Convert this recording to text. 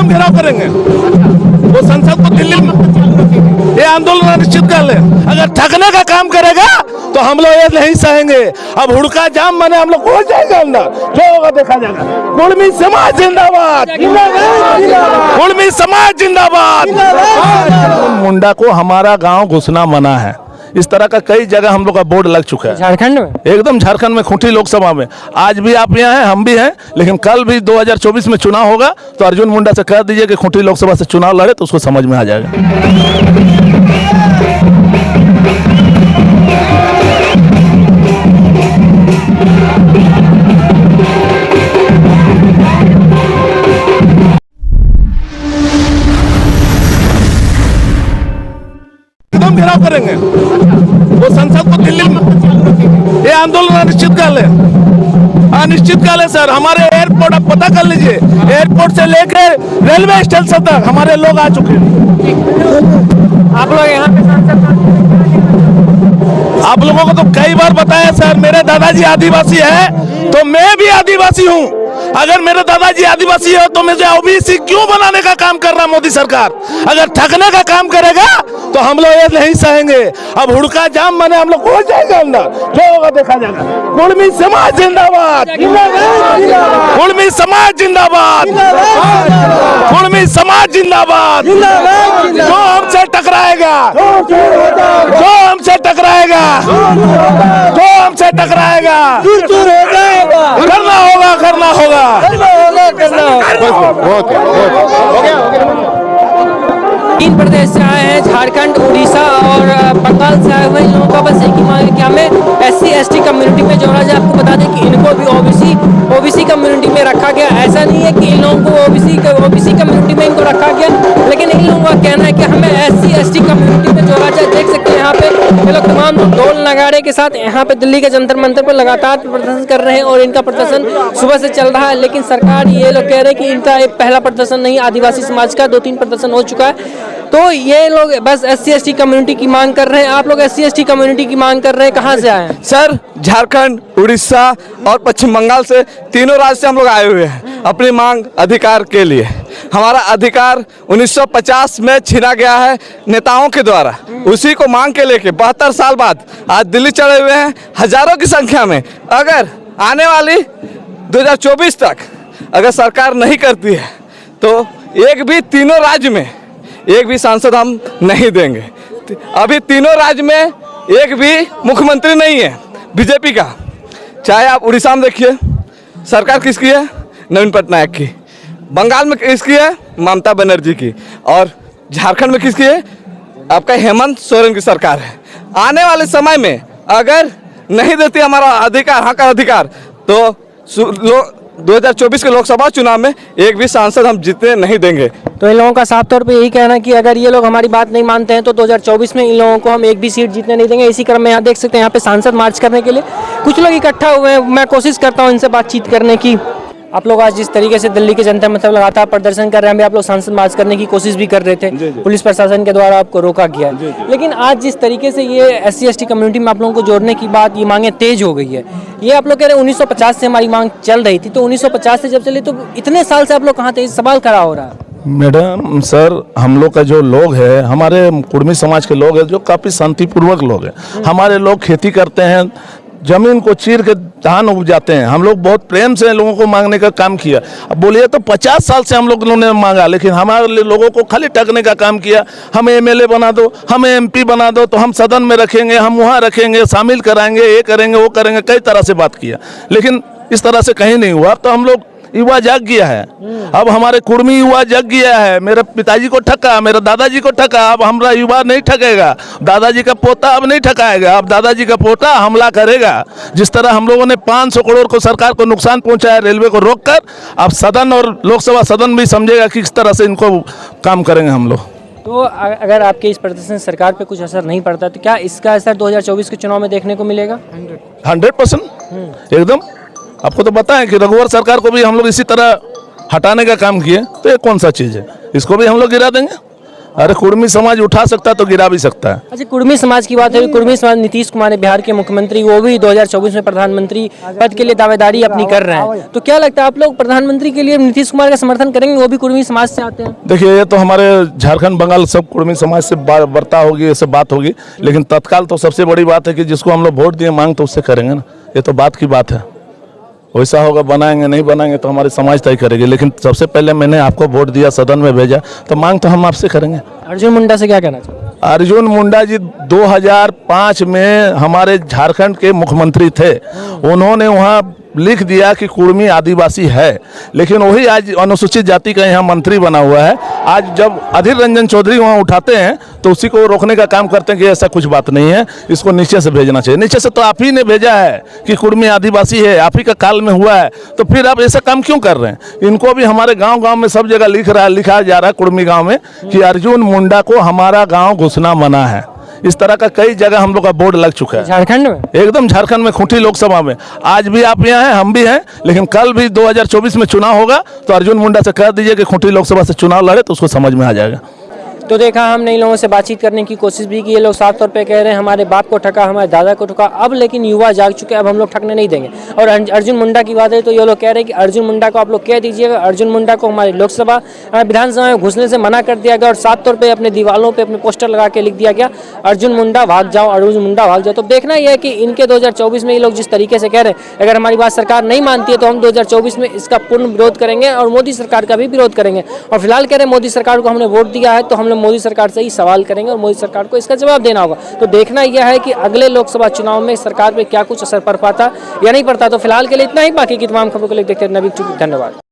एकदम घेराव करेंगे। वो संसद को दिल्ली में ये आंदोलन अनिश्चित कर ले। अगर ठगने का काम करेगा तो हम लोग ये नहीं सहेंगे। अब हुड़का जाम माने हम लोग हो जाएगा अंदर, जो होगा देखा जाएगा। कुर्मी समाज जिंदाबाद, कुर्मी समाज जिंदाबाद। मुंडा को हमारा गांव घुसना मना है। इस तरह का कई जगह हम लोग का बोर्ड लग चुका है झारखंड में, एकदम झारखंड में खूंटी लोकसभा में। आज भी आप यहाँ हैं, हम भी हैं, लेकिन कल भी 2024 में चुनाव होगा तो अर्जुन मुंडा से कह दीजिए कि खूंटी लोकसभा से चुनाव लड़े तो उसको समझ में आ जाएगा। एकदम घेराव करेंगे। वो संसद को दिल्ली में ये आंदोलन अनिश्चित कर ले, अनिश्चित कर ले सर। हमारे एयरपोर्ट आप पता कर लीजिए, एयरपोर्ट से लेकर रेलवे स्टेशन तक हमारे लोग आ चुके हैं। आप लोग यहाँ पे सांसद, आप लोगों को तो कई बार बताया सर, मेरे दादाजी आदिवासी है तो मैं भी आदिवासी हूँ। अगर मेरे दादाजी आदिवासी है तो मुझे ओबीसी क्यों बनाने का काम कर रहा मोदी सरकार? अगर ठगने का काम करेगा तो हम लोग ये नहीं सहेंगे। अब हुड़का जाम माने हम लोग हो जाएगा अंदर, जो होगा देखा जाएगा। कुर्मी समाज जिंदाबाद, कुर्मी समाज जिंदाबाद, कुर्मी समाज जिंदाबाद। जो हमसे टकराएगा, जो हमसे टकराएगा, जो हमसे टकराएगा, करना होगा, करना होगा। 3 प्रदेश से आए हैं, झारखंड, उड़ीसा और बंगाल से आए हुए इन लोगों का बस एक ही मांग है कि हमें SC ST कम्युनिटी में जोड़ा जाए। आपको बता दें कि इनको भी ओबीसी कम्युनिटी में रखा गया। ऐसा नहीं है कि इन लोगों को ओबीसी कम्युनिटी में इनको रखा गया, लेकिन इन लोगों का कहना है कि हमें SC ST कम्युनिटी में जोड़ा जाए। देख सकते हैं यहाँ पे ये लोग तमाम ढोल नगाड़े के साथ यहाँ पे दिल्ली के जंतर मंतर पर लगातार प्रदर्शन कर रहे हैं और इनका प्रदर्शन सुबह से चल रहा है। लेकिन सरकार ये लोग कह रहे हैं कि इनका एक पहला प्रदर्शन नहीं, आदिवासी समाज का 2-3 प्रदर्शन हो चुका है। तो ये लोग बस SC ST कम्युनिटी की मांग कर रहे हैं। आप लोग SC ST कम्युनिटी की मांग कर रहे हैं, कहाँ से आए हैं? सर, झारखंड, उड़ीसा और पश्चिम बंगाल से, तीनों राज्य से हम लोग आए हुए हैं अपनी मांग अधिकार के लिए। हमारा अधिकार 1950 में छीना गया है नेताओं के द्वारा। उसी को मांग के लेके 72 साल बाद आज दिल्ली चढ़े हुए हैं हजारों की संख्या में। अगर आने वाली 2024 तक अगर सरकार नहीं करती है तो एक भी तीनों राज्य में एक भी सांसद हम नहीं देंगे। अभी तीनों राज्य में एक भी मुख्यमंत्री नहीं है बीजेपी का। चाहे आप उड़ीसा में देखिए, सरकार किसकी है? नवीन पटनायक की। बंगाल में किसकी है? ममता बनर्जी की। और झारखंड में किसकी है? आपका हेमंत सोरेन की सरकार है। आने वाले समय में अगर नहीं देती हमारा अधिकार, हक अधिकार, तो 2024 के लोकसभा चुनाव में एक भी सांसद हम जीतने नहीं देंगे। तो इन लोगों का साफ तौर पे यही कहना है कि अगर ये लोग हमारी बात नहीं मानते हैं तो 2024 में इन लोगों को हम एक भी सीट जीतने नहीं देंगे। इसी क्रम में यहाँ देख सकते हैं, यहाँ पे सांसद मार्च करने के लिए कुछ लोग इकट्ठा हुए हैं। मैं कोशिश करता हूँ इनसे बातचीत करने की। आप लोग आज जिस तरीके से दिल्ली के जनता मतलब लगातार प्रदर्शन कर रहे हैं, आप लोग सांसद मार्च करने की कोशिश भी कर रहे थे, पुलिस प्रशासन के द्वारा आपको रोका गया है। लेकिन आज जिस तरीके से ये SC ST कम्युनिटी में आप लोगों को जोड़ने की बात, ये मांगे तेज हो गई है। ये आप लोग कह रहे हैं 1950 से हमारी मांग चल रही थी, तो 1950 से जब चली तो इतने साल से आप लोग कहाँ थे? सवाल खड़ा हो रहा है। मैडम सर, हम लोग का जो लोग है, हमारे कुर्मी समाज के लोग हैं जो काफ़ी शांतिपूर्वक लोग हैं। हमारे लोग खेती करते हैं, जमीन को चीर के धान उपजाते हैं। हम लोग बहुत प्रेम से लोगों को मांगने का काम किया। अब बोलिए तो 50 साल से हम लोगों ने मांगा, लेकिन हमारे लोगों को खाली ठगने का काम किया। हमें MLA बना दो, हमें MP बना दो, तो हम सदन में रखेंगे, हम वहाँ रखेंगे, शामिल कराएंगे, ये करेंगे, वो करेंगे, कई तरह से बात किया, लेकिन इस तरह से कहीं नहीं हुआ। तो हम लोग युवा जाग गया है। अब हमारे कुर्मी युवा जाग गया है। मेरे पिताजी को ठगा, मेरे दादाजी को ठगा, अब हमारा युवा नहीं ठगेगा। दादाजी का पोता अब नहीं ठगाएगा, अब दादाजी का पोता हमला करेगा। जिस तरह हम लोगों ने 500 करोड़ को सरकार को नुकसान पहुंचाया रेलवे को रोककर, अब सदन और लोकसभा सदन भी समझेगा कि किस तरह से इनको काम करेंगे हम लोग। तो अगर आपके इस प्रदर्शन से सरकार पे कुछ असर नहीं पड़ता तो क्या इसका असर 2024 के चुनाव में देखने को मिलेगा? 100% एकदम। आपको तो बताएं कि रघुवर सरकार को भी हम लोग इसी तरह हटाने का काम किए, तो ये कौन सा चीज़ है? इसको भी हम लोग गिरा देंगे। अरे कुर्मी समाज उठा सकता है तो गिरा भी सकता है। अच्छा, कुर्मी समाज की बात है, कुर्मी समाज नीतीश कुमार है बिहार के मुख्यमंत्री, वो भी 2024 में प्रधानमंत्री पद के लिए दावेदारी अपनी कर रहे हैं, तो क्या लगता है आप लोग प्रधानमंत्री के लिए नीतीश कुमार का समर्थन करेंगे? वो भी कुर्मी समाज से आते हैं। देखिए ये तो हमारे झारखंड बंगाल सब कुर्मी समाज से वार्ता होगी, ये सब बात होगी, लेकिन तत्काल तो सबसे बड़ी बात है कि जिसको हम लोग वोट दिए मांग तो उससे करेंगे ना, ये तो बात की बात है। वैसा होगा, बनाएंगे नहीं बनाएंगे तो हमारी समाज तय करेगी, लेकिन सबसे पहले मैंने आपको वोट दिया, सदन में भेजा, तो मांग तो हम आपसे करेंगे। अर्जुन मुंडा से क्या कहना चाहिए? अर्जुन मुंडा जी 2005 में हमारे झारखंड के मुख्यमंत्री थे, उन्होंने वहाँ लिख दिया कि कुर्मी आदिवासी है, लेकिन वही आज अनुसूचित जाति का यहाँ मंत्री बना हुआ है। आज जब अधीर रंजन चौधरी वहाँ उठाते हैं तो उसी को रोकने का काम करते हैं कि ऐसा कुछ बात नहीं है, इसको नीचे से भेजना चाहिए। नीचे से तो आप ही ने भेजा है कि कुर्मी आदिवासी है, आप ही का काल में हुआ है, तो फिर आप ऐसा काम क्यों कर रहे हैं? इनको भी हमारे गाँव में सब जगह लिखा जा रहा है कुर्मी गाँव में कि अर्जुन मुंडा को हमारा गाँव घुसना मना है। इस तरह का कई जगह हम लोग का बोर्ड लग चुका है झारखंड में, एकदम झारखंड में, खूंटी लोकसभा में। आज भी आप यहाँ हैं, हम भी हैं, लेकिन कल भी 2024 में चुनाव होगा तो अर्जुन मुंडा से कह दीजिए कि खूंटी लोकसभा से चुनाव लड़े, तो उसको समझ में आ जाएगा। तो देखा हमने इन लोगों से बातचीत करने की कोशिश भी की, ये लोग साफ तौर पे कह रहे हैं हमारे बाप को ठगा, हमारे दादा को ठगा, अब लेकिन युवा जाग चुके हैं, अब हम लोग ठगने नहीं देंगे। और अर्जुन मुंडा की बात है तो ये लोग कह रहे हैं कि अर्जुन मुंडा को आप लोग कह दीजिएगा, अर्जुन मुंडा को हमारी लोकसभा विधानसभा में घुसने से मना कर दिया गया, और साफ तौर पर अपने दीवारों पर अपने पोस्टर लगा के लिख दिया गया अर्जुन मुंडा भाग जाओ, अर्जुन मुंडा भाग जाओ। तो देखना यह है कि इनके 2024 में ये लोग जिस तरीके से कह रहे हैं, अगर हमारी बात सरकार नहीं मानती है तो हम 2024 में इसका पूर्ण विरोध करेंगे और मोदी सरकार का भी विरोध करेंगे। और फिलहाल कह रहे हैं मोदी सरकार को हमने वोट दिया है तो हम लोग मोदी सरकार से ही सवाल करेंगे और मोदी सरकार को इसका जवाब देना होगा। तो देखना यह है कि अगले लोकसभा चुनाव में सरकार पे क्या कुछ असर पड़ पाता या नहीं पड़ता। तो फिलहाल के लिए इतना ही, बाकी की तमाम खबरों के लिए देखते रहना। धन्यवाद।